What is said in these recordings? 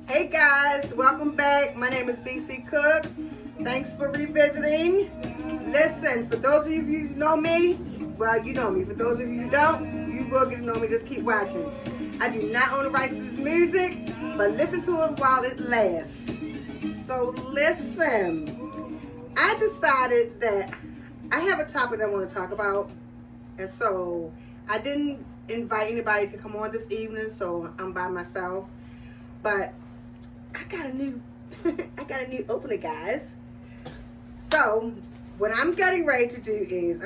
Hey guys, welcome back. My name is BC Cook. Thanks for revisiting. Listen, for those of you who know me, well, you know me. For those of you who don't, you will get to know me. Just keep watching. I do not own the rights to this music, but listen to it while it lasts. So listen, I decided that I have a topic I want to talk about, and so I didn't invite anybody to come on this evening, so I'm by myself. But I got a new opener, guys. So what I'm getting ready to do is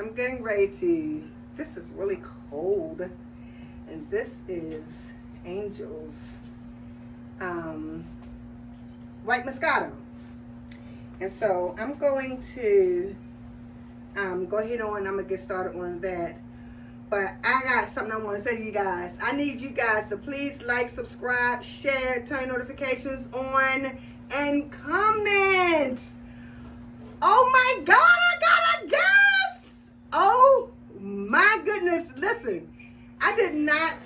this is really cold, and this is Angel's White Moscato. And so I'm going to go ahead on, I'm gonna get started on that. But I got something I want to say to you guys. I need you guys to please like, subscribe, share, turn notifications on, and comment. Oh my God, I got a guest! Oh my goodness! Listen, I did not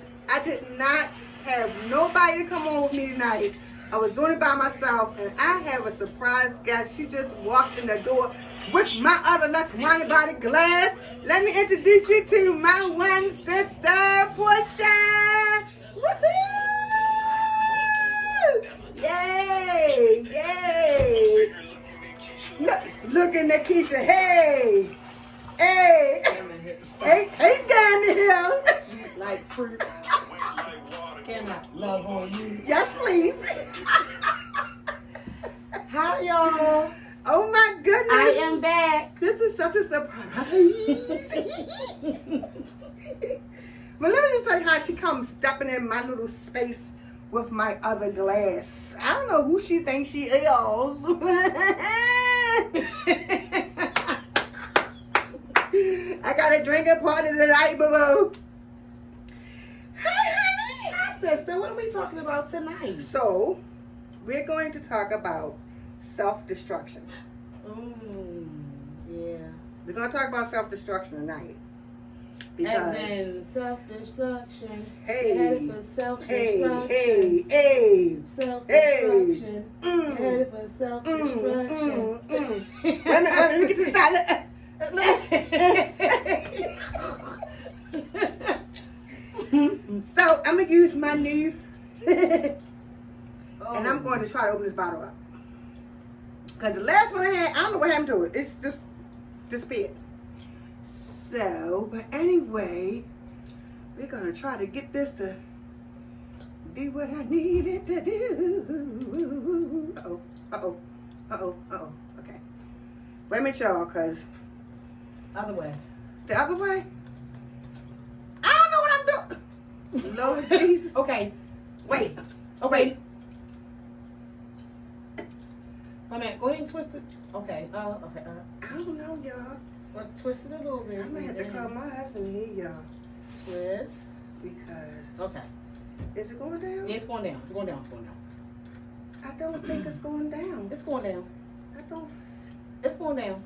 have nobody to come on with me tonight. I was doing it by myself, and I have a surprise guest. She just walked in the door with my other Let's Wine About It glass. Let me introduce you to my one sister, Portia. Woohoo! Yay! Yay! Looking at Keisha. Hey! Hey! Hey down the hill. Like fruit. Can I love on you? Yes, please. Hi, y'all. Oh my goodness. I am back. This is such a surprise. But let me just say how she comes stepping in my little space with my other glass. I don't know who she thinks she is. I got a drinking party tonight, boo-boo. Hi, honey. Hi, sister. What are we talking about tonight? So, we're going to talk about self-destruction. Yeah. We're going to talk about self-destruction tonight. As in self-destruction. Hey. Headed for self-destruction. Hey. Self-destruction. Headed for self-destruction. Wait a minute, let me get this silent. So, I'm going to use my new... and I'm going to try to open this bottle up. Because the last one I had, I don't know what happened to it. It's just disappeared. So, but anyway, we're going to try to get this to do what I need it to do. Uh-oh. Okay. Wait a minute, y'all, because... Other way. The other way? I don't know what I'm doing. Lord Jesus. Okay. Wait. Okay. Wait a minute. Go ahead and twist it. Okay. Okay. I don't know, y'all. Twist it a little bit. I'm going to have to call my husband here, y'all. Twist. Because... Okay. Is it going down? It's going down. It's going down. It's going down. I don't think it's going down. It's going down. I don't... It's going down.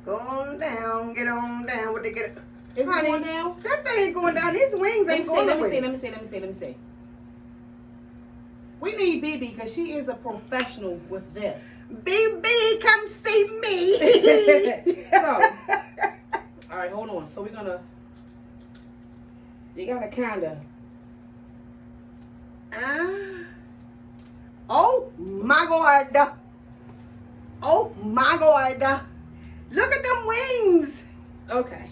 Going down, get on down with the get. Is it Honey, going down? that thing ain't going down. His wings ain't going Let me nowhere. see. We need BB because she is a professional with this. BB, come see me. So, all right, hold on. So we're gonna. You gotta kinda. Oh my God. Oh my God. Look at them wings. Okay.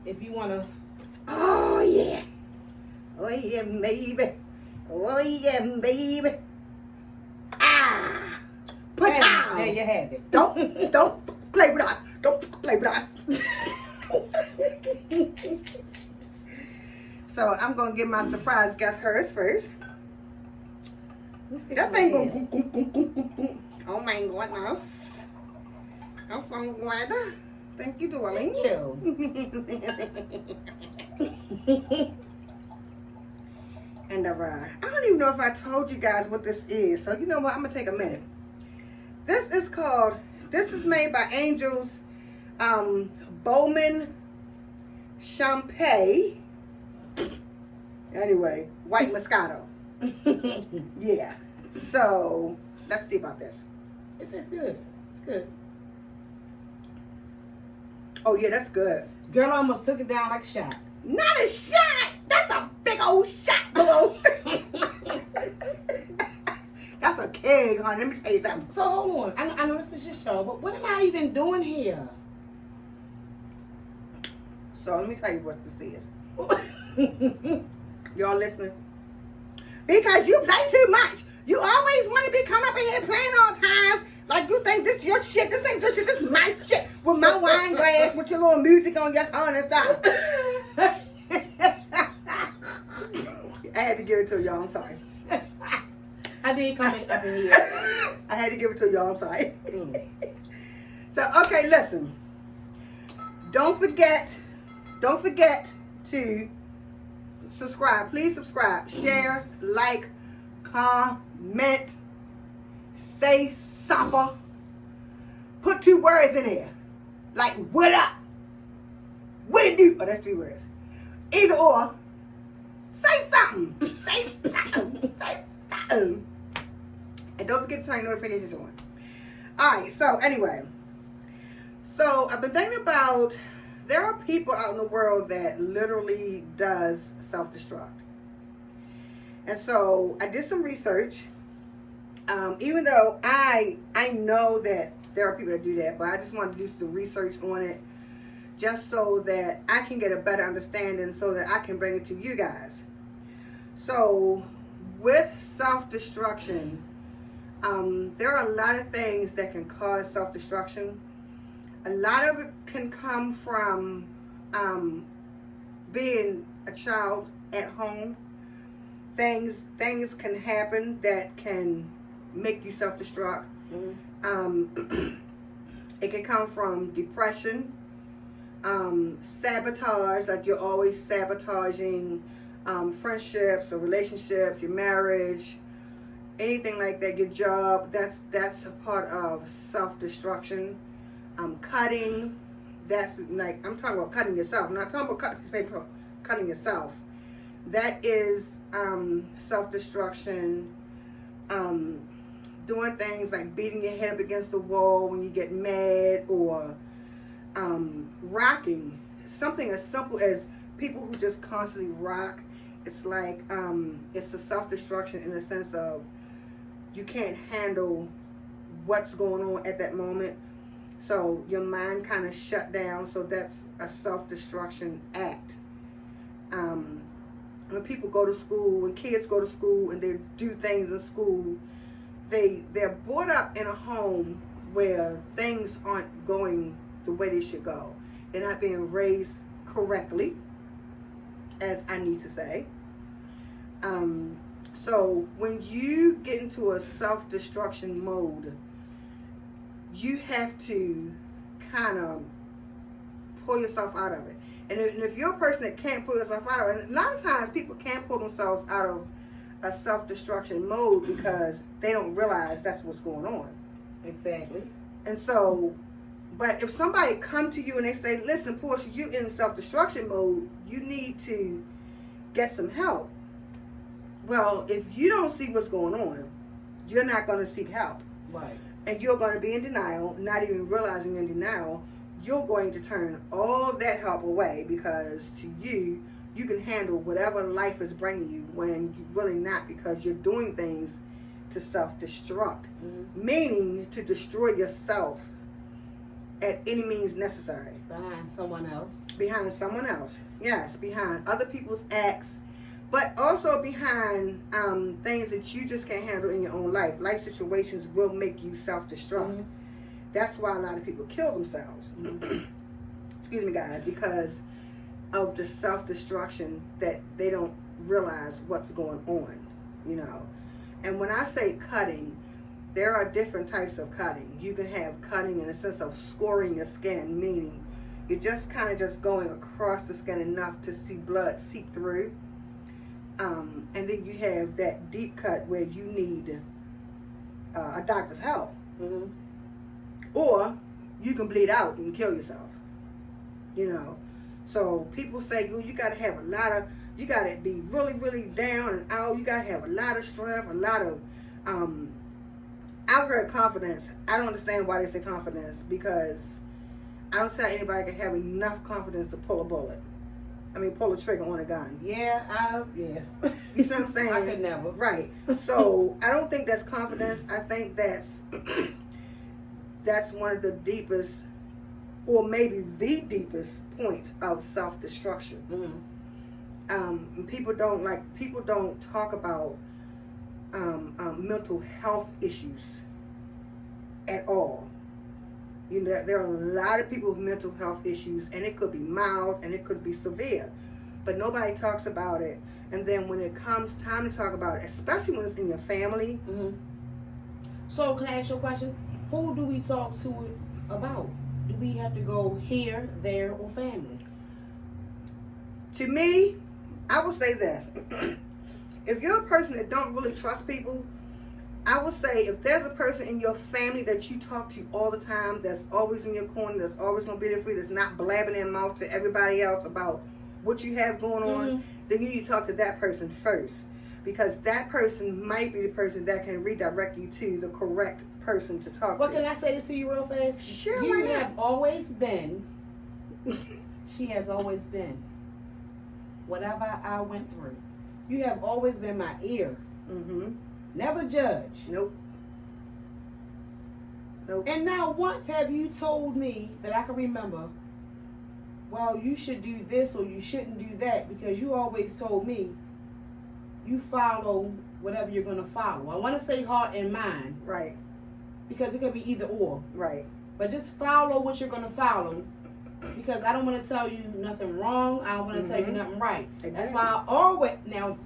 If you wanna. Oh yeah. Oh yeah, baby. Oh yeah, baby. Ah. Put down. There you have it. Don't play with us. Don't play with us. So I'm gonna give my surprise guest hers first. That thing go goom, goom, goom, goom, goom, goom. Oh my goodness. I'm so glad. Thank you, darling. Thank you. And I don't even know if I told you guys what this is. So you know what? I'm gonna take a minute. This is made by Angel's Bowman Champagne. Anyway, White Moscato. Yeah. So let's see about this. It's good. It's good. Oh yeah, that's good. Girl, I almost took it down like a shot. Not a shot. That's a big old shot, bro. That's a keg, honey. Let me tell you something. So hold on. I know this is your show, but what am I even doing here? So let me tell you what this is. Y'all listening? Because you play too much. You always want to be coming up in here playing all times. Like you think this your shit. This ain't your shit. This is my shit. With my wine glass with your little music on your phone and stuff. I had to give it to y'all. I'm sorry. I did come up in here. I had to give it to y'all. I'm sorry. So, okay, listen. Don't forget to subscribe. Please subscribe, share, like, comment, say something. Put 2 words in there. Like, what up? What it do? Oh, that's 3 words. Either or. Say something. Say something. Say something. And don't forget to turn your notifications on. Alright, so anyway. So I've been thinking about, there are people out in the world that literally does self-destruct. And so I did some research. Even though I know that there are people that do that, but I just wanted to do some research on it just so that I can get a better understanding so that I can bring it to you guys. So with self-destruction, there are a lot of things that can cause self-destruction. A lot of it can come from being a child at home. Things can happen that can make you self-destruct. It can come from depression, sabotage, like you're always sabotaging friendships or relationships, your marriage, anything like that, your job. That's a part of self-destruction. Cutting, that's like, I'm talking about cutting yourself. I'm not talking about cutting paper, cutting yourself. That is self-destruction. Doing things like beating your head up against the wall when you get mad, or rocking. Something as simple as people who just constantly rock. It's like it's a self-destruction in the sense of you can't handle what's going on at that moment. So your mind kind of shut down. So that's a self-destruction act. When people go to school, when kids go to school and they do things in school, they're brought up in a home where things aren't going the way they should go. They're not being raised correctly, as I need to say. So when you get into a self-destruction mode, you have to kind of pull yourself out of it. And if you're a person that can't pull yourself out of it, and a lot of times people can't pull themselves out of a self-destruction mode because they don't realize that's what's going on. Exactly. And so, but if somebody come to you and they say, listen, Portia, you're in self-destruction mode, you need to get some help. Well, if you don't see what's going on, you're not going to seek help. Right. And you're going to be in denial, not even realizing you're in denial. You're going to turn all that help away because to you, you can handle whatever life is bringing you when you're really not, because you're doing things to self-destruct, meaning to destroy yourself at any means necessary. Behind someone else. Behind someone else. Yes, behind other people's acts, but also behind things that you just can't handle in your own life. Life situations will make you self-destruct. That's why a lot of people kill themselves. Excuse me, guys, because of the self-destruction that they don't realize what's going on, you know. And when I say cutting, there are different types of cutting. You can have cutting in the sense of scoring your skin, meaning you're just kind of just going across the skin enough to see blood seep through. And then you have that deep cut where you need a doctor's help. Or you can bleed out and kill yourself, you know. So people say, you got to have a lot of You got to be really, really down and out. You got to have a lot of strength, a lot of, I've heard confidence. I don't understand why they say confidence, because I don't see how anybody can have enough confidence to pull a bullet. I mean, pull a trigger on a gun. Yeah. You see what I'm saying? I could never. Right. So I don't think that's confidence. I think that's one of the deepest, or maybe the deepest point of self-destruction. Mm-hmm. People don't talk about mental health issues at all. You know, there are a lot of people with mental health issues, and it could be mild and it could be severe, but nobody talks about it. And then when it comes time to talk about it, especially when it's in your family. Mm-hmm. So can I ask you a question? Who do we talk to it about? Do we have to go here, there, or family? To me, I would say this. If you're a person that don't really trust people, I would say if there's a person in your family that you talk to all the time, that's always in your corner, that's always going to be there for you, that's not blabbing their mouth to everybody else about what you have going on, then you need to talk to that person first. Because that person might be the person that can redirect you to the correct person to talk Well, to. can I say this to you real fast? Sure, You why not? have always been, she has always been, whatever I went through, you have always been my ear. Mm-hmm. Never judge. Nope. And now once have you told me that I can remember, well, you should do this or you shouldn't do that, because you always told me you follow whatever you're going to follow. I want to say heart and mind. Right. Because it could be either or. Right. But just follow what you're going to follow, because I don't want to tell you nothing wrong. I don't want to tell you nothing right. Exactly. That's why I always, now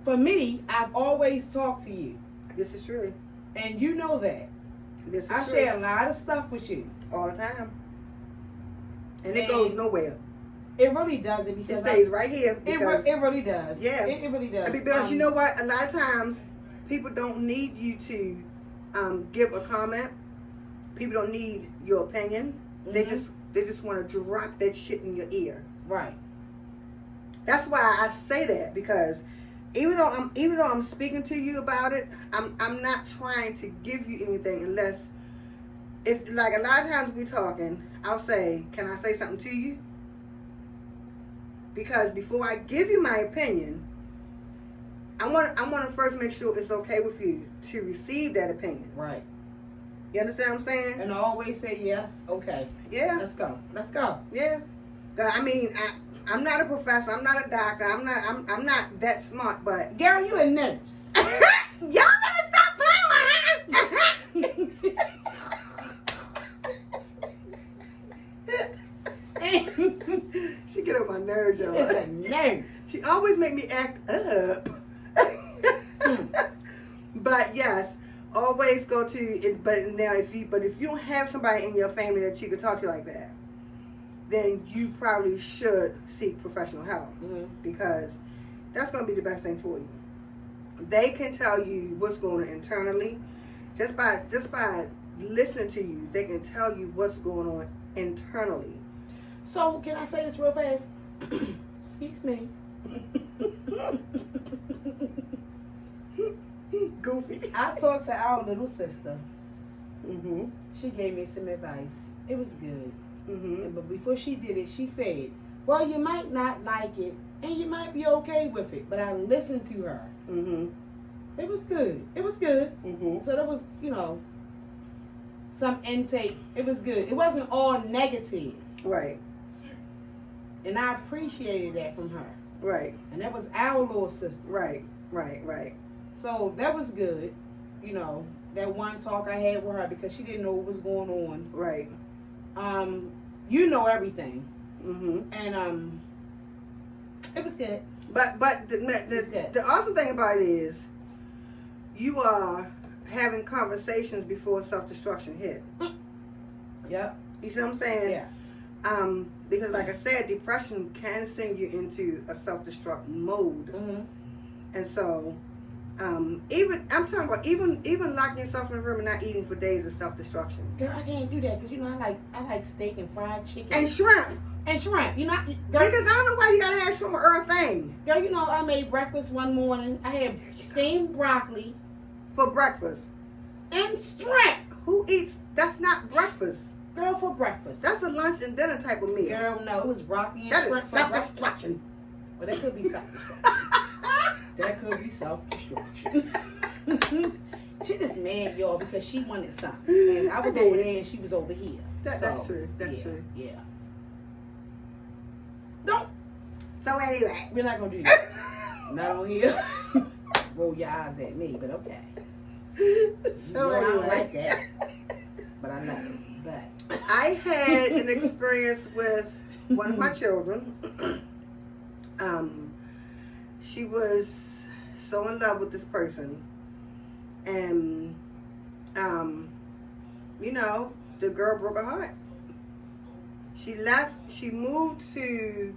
for me, I've always talked to you. This is true. And you know that. This is I true. share a lot of stuff with you. All the time. And it goes nowhere. It really doesn't, It because stays right here. it really does. Yeah. It really does. Because you know what? A lot of times, people don't need you to give a comment. People don't need your opinion. They just want to drop that shit in your ear. Right. That's why I say that, because even though I'm speaking to you about it, I'm not trying to give you anything unless, if like a lot of times we're talking, I'll say, can I say something to you? Because before I give you my opinion, I want to first make sure it's okay with you to receive that opinion. Right. You understand what I'm saying? And I always say yes. Okay. Yeah. Let's go. Let's go. Yeah. I mean, I'm not a professor. I'm not a doctor. I'm not that smart. But Girl, you a nurse. y'all better stop playing with her. She get on my nerves, y'all. It's a nurse. She always make me act up. But yes, always go to it. But now, if you don't have somebody in your family that you can talk to like that, then you probably should seek professional help, because that's going to be the best thing for you. They can tell you what's going on internally. Just by listening to you, they can tell you what's going on internally. So, can I say this real fast? Excuse me. Goofy. I talked to our little sister. Mm-hmm. She gave me some advice. It was good. Mm-hmm. But before she did it, she said, well, you might not like it, and you might be okay with it. But I listened to her. Mm-hmm. It was good. It was good. Mm-hmm. So there was, some intake. It was good. It wasn't all negative. Right. And I appreciated that from her. Right. And that was our little sister. Right. Right. Right. So that was good. That one talk I had with her, because she didn't know what was going on. Right. You know everything. Mm-hmm. And it was good. But the awesome thing about it is, you are having conversations before self-destruction hit. Yep. You see what I'm saying? Yes. Because like I said, depression can send you into a self-destruct mode. Mm-hmm. And so, even locking yourself in a room and not eating for days is self-destruction. Girl, I can't do that, because I like steak and fried chicken And shrimp. And shrimp. You know, girl, Because I don't know why you gotta have shrimp or earth thing. girl, you know, I made breakfast one morning. I had steamed broccoli For breakfast. and shrimp. Who eats? That's not breakfast. Girl, for breakfast. That's a lunch and dinner type of meal. Girl, no, it was broccoli and That shrimp is for breakfast. self-destruction. Well, that could be self-destruction. That could be self-destruction. She just mad, y'all, because she wanted something. And I was over there and she was over here. That's true. That's true. Yeah. Don't. So anyway. We're not going to do that. Not on here. Roll your eyes at me, but okay. You know I don't like that. But I love it. But I had an experience with one of my children. She was so in love with this person. And, you know, the girl broke her heart. She left, she moved to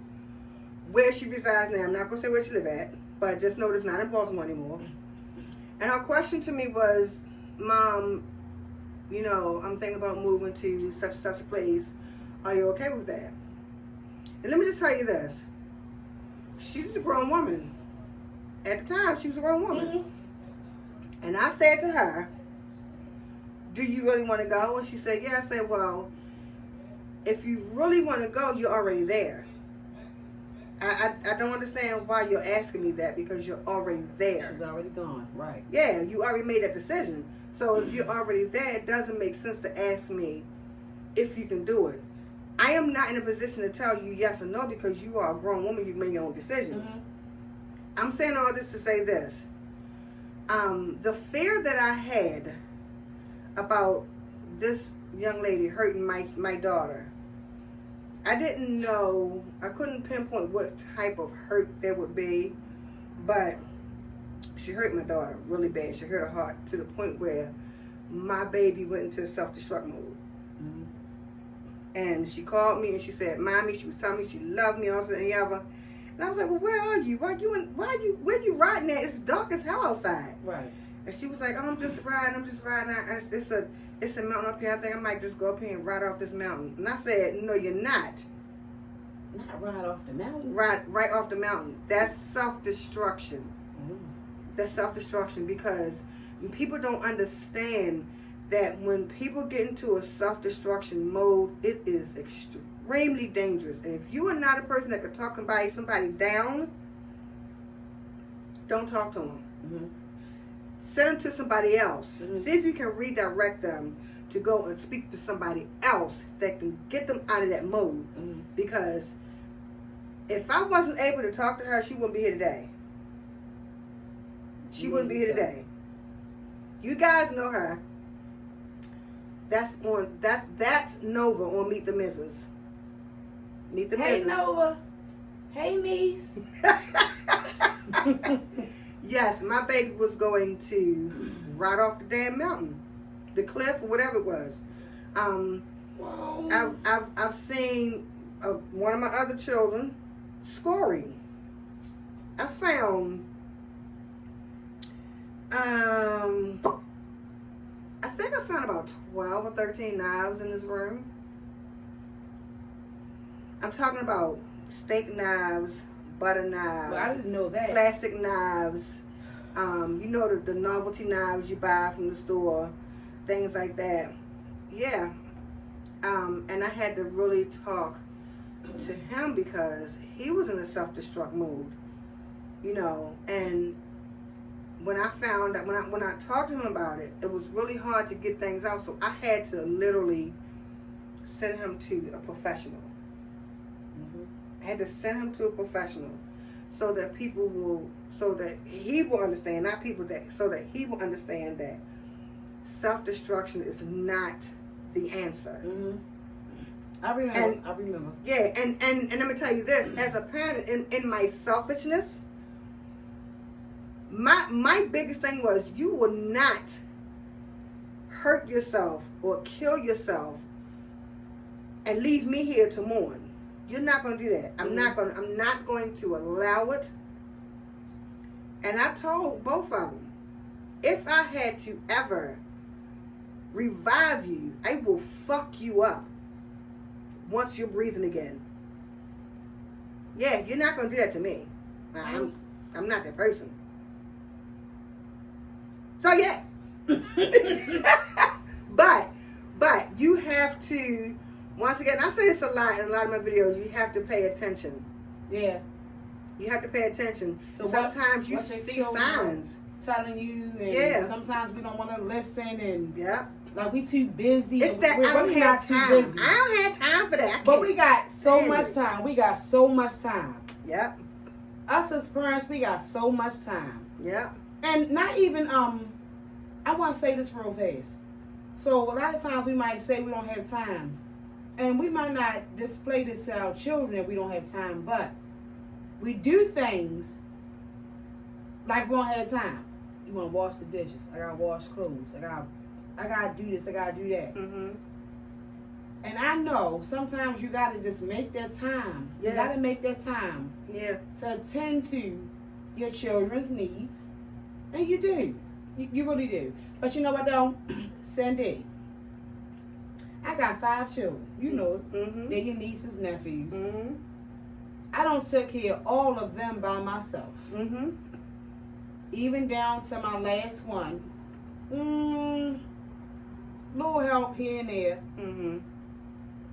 where she resides now. I'm not going to say where she live at, but just know it's not in Baltimore anymore. And her question to me was, Mom, you know, I'm thinking about moving to such and such a place. Are you okay with that? And let me just tell you this. She's a grown woman. At the time, she was a grown woman. mm-hmm. And I said to her, do you really want to go? And she said, yeah. I said, well, if you really want to go, you're already there. I don't understand why you're asking me that, because you're already there. She's already gone, right? Yeah, you already made that decision. So if you're already there, it doesn't make sense to ask me if you can do it. I am not in a position to tell you yes or no, because you are a grown woman. You make your own decisions. Mm-hmm. I'm saying all this to say this. The fear that I had about this young lady hurting my daughter, I didn't know, I couldn't pinpoint what type of hurt there would be, but she hurt my daughter really bad. She hurt her heart to the point where my baby went into self-destruct mode. Mm-hmm. And she called me and she said, Mommy, she was telling me she loved me, also and ever. And I was like, well, where are you? Where you riding at? It's dark as hell outside. Right. And she was like, oh, I'm just riding. It's a mountain up here. I think I might just go up here and ride off this mountain. And I said, no, you're not. Not ride off the mountain. Right off the mountain. That's self-destruction. Mm-hmm. That's self-destruction, because people don't understand that when people get into a self-destruction mode, it is extremely dangerous. And if you are not a person that can talk somebody down, don't talk to them. Mm-hmm. Send them to somebody else. Mm-hmm. See if you can redirect them to go and speak to somebody else that can get them out of that mode. Mm-hmm. Because if I wasn't able to talk to her, she wouldn't be here today. She wouldn't be here today. You guys know her. That's Nova on Meet the Misses. Meet the Hey Misses. Nova. Hey niece. Yes, my baby was going to ride off the damn mountain, the cliff, or whatever it was. Wow. I've seen one of my other children scoring. I found, I think I found about 12 or 13 knives in this room. I'm talking about steak knives, butter knives. Well, I didn't know that. Plastic knives. You know the novelty knives you buy from the store, things like that. Yeah. And I had to really talk to him because he was in a self-destruct mood, you know. And when I found that, when I talked to him about it, it was really hard to get things out. So I had to literally send him to a professional. Mm-hmm. I had to send him to a professional so that he will understand, not people that, so that he will understand that self-destruction is not the answer. Mm-hmm. I remember. Yeah, and let me tell you this, as a parent, in my selfishness, my biggest thing was, you will not hurt yourself or kill yourself and leave me here to mourn. You're not going to do that. I'm not going to allow it. And I told both of them, if I had to ever revive you, I will fuck you up once you're breathing again. Yeah, you're not gonna do that to me. I'm not that person. So yeah. but you have to, once again, I say this a lot in a lot of my videos, you have to pay attention. Yeah. You have to pay attention. So sometimes you see signs telling you, and sometimes we don't want to listen, and like we too busy. It's that we're I don't really have not time. Too busy. I don't have time for that. But we got so much time. We got so much time. Yep. Us as parents, we got so much time. Yep. And not even I want to say this real fast. So a lot of times we might say we don't have time, and we might not display this to our children that we don't have time, but we do things like we don't have time. You want to wash the dishes. I gotta wash clothes. I gotta do this. I gotta do that. Mm-hmm. And I know sometimes you gotta just make that time. You gotta make that time. Yeah. To attend to your children's needs, and you do. You really do. But you know what though, Cindy? I got 5 children. You know it. Mm-hmm. They're your nieces, nephews. Mm-hmm. I don't take care of all of them by myself. Mm-hmm. Even down to my last one. Little help here and there. Mm-hmm.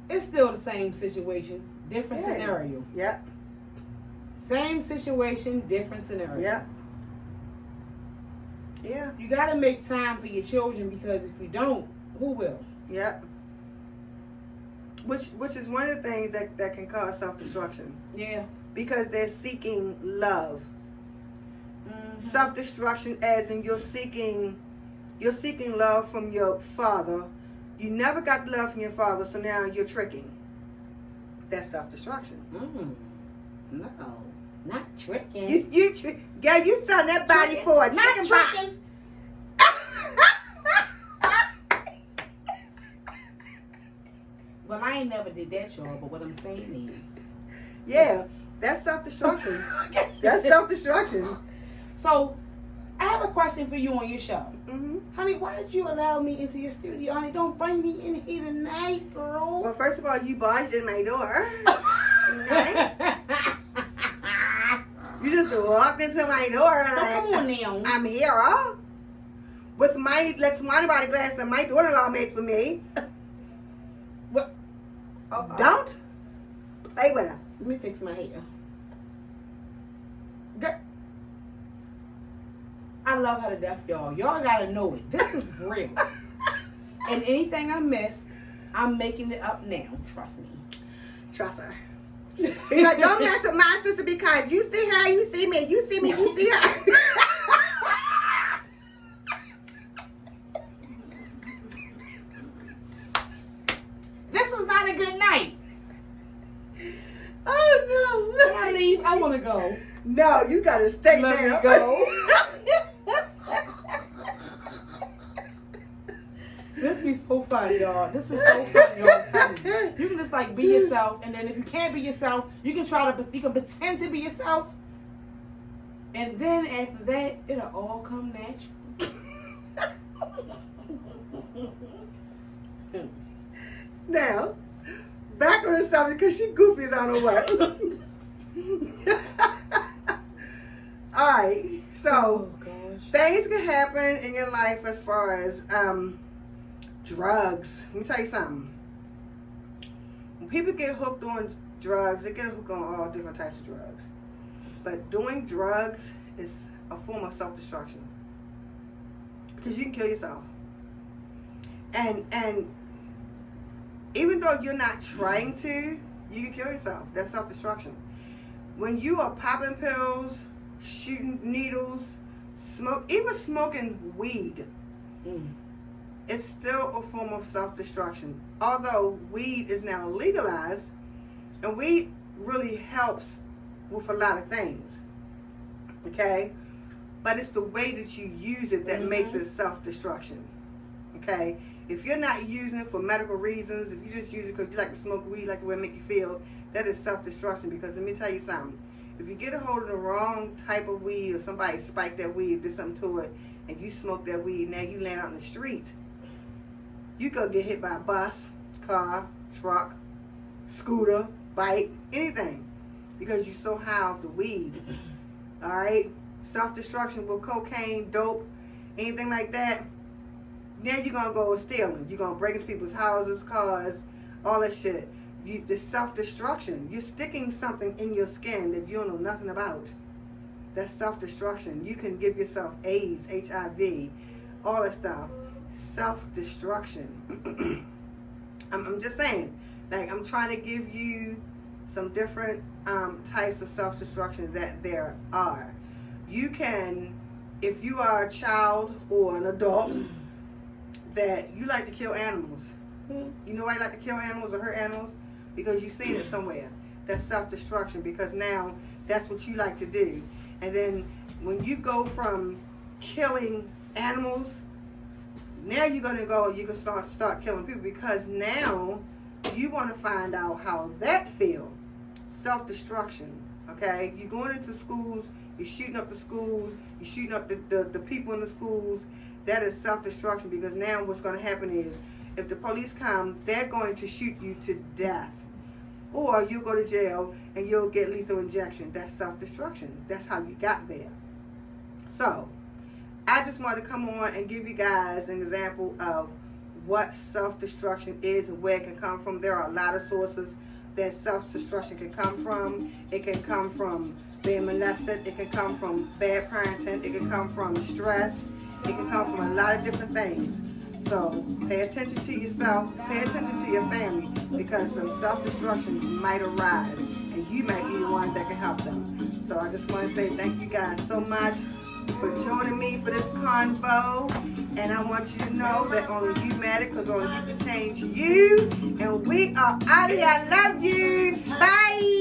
It's still the same situation, different scenario. Yep. Same situation, different scenario. Yep. Yeah. You got to make time for your children, because if you don't, who will? Yep. Which is one of the things that can cause self-destruction. Yeah. Because they're seeking love. Mm-hmm. Self-destruction as in you're seeking love from your father. You never got the love from your father, so now you're tricking. That's self-destruction. No, not tricking. Girl, you selling that body for a chicken box. Well, I ain't never did that, y'all, but what I'm saying is... Yeah, that's self-destruction. That's self-destruction. So, I have a question for you on your show. Mm-hmm. Honey, why did you allow me into your studio? Honey, don't bring me in here tonight, girl. Well, first of all, you barged in my door. Okay? You just walked into my door and Come on now. I'm here with my wine body glass that my daughter-in-law made for me. What? Don't play with her. Let me fix my hair. Girl, I love her to death, y'all. Y'all gotta know it. This is real. And anything I missed, I'm making it up now. Trust me. Trust her. Because don't mess with my sister, because you see her, you see me, you see me, you see her. This is not a good night. Oh no. Can I leave? I want to go. No, you gotta stay Let there. me go. This be so fun, y'all. This is so fun, y'all. I'm telling you. You can just like be yourself, and then if you can't be yourself, you can pretend to be yourself, and then after that, it'll all come natural. Now, back on the subject, because she goofy as I don't know what. Alright, so things can happen in your life as far as drugs. Let me tell you something. When people get hooked on drugs, they get hooked on all different types of drugs. But doing drugs is a form of self-destruction. Because you can kill yourself. And even though you're not trying to, you can kill yourself. That's self-destruction. When you are popping pills, shooting needles, even smoking weed, it's still a form of self-destruction. Although weed is now legalized, and weed really helps with a lot of things. Okay? But it's the way that you use it that makes it self-destruction. Okay? If you're not using it for medical reasons, if you just use it because you like to smoke weed, like the way it make you feel, that is self-destruction. Because let me tell you something. If you get a hold of the wrong type of weed, or somebody spiked that weed, did something to it, and you smoke that weed, now you land out in the street, you go get hit by a bus, car, truck, scooter, bike, anything. because you're so high off the weed. All right? Self-destruction with cocaine, dope, anything like that. Then you're going to go stealing. You're going to break into people's houses, cars, all that shit. The self-destruction. You're sticking something in your skin that you don't know nothing about. That's self-destruction. You can give yourself AIDS, HIV, all that stuff. Self-destruction. I'm just saying. Like, I'm trying to give you some different types of self-destruction that there are. You can, if you are a child or an adult that you like to kill animals. You know why you like to kill animals or hurt animals? Because you've seen it somewhere. That's self-destruction, because now that's what you like to do. And then when you go from killing animals, now you're going to go, you can start killing people, because now you want to find out how that feels. Self-destruction, okay? You're going into schools, you're shooting up the schools, you're shooting up the people in the schools. That is self-destruction, because now what's going to happen is, if the police come, they're going to shoot you to death. Or you'll go to jail and you'll get lethal injection. That's self-destruction. That's how you got there. So, I just wanted to come on and give you guys an example of what self-destruction is and where it can come from. There are a lot of sources that self-destruction can come from. It can come from being molested. It can come from bad parenting. It can come from stress. It can come from a lot of different things. So pay attention to yourself, pay attention to your family, because some self-destruction might arise and you might be the one that can help them. So I just want to say thank you guys so much for joining me for this convo. And I want you to know that only you matter, because only you can change you. And we are out of here. I love you. Bye.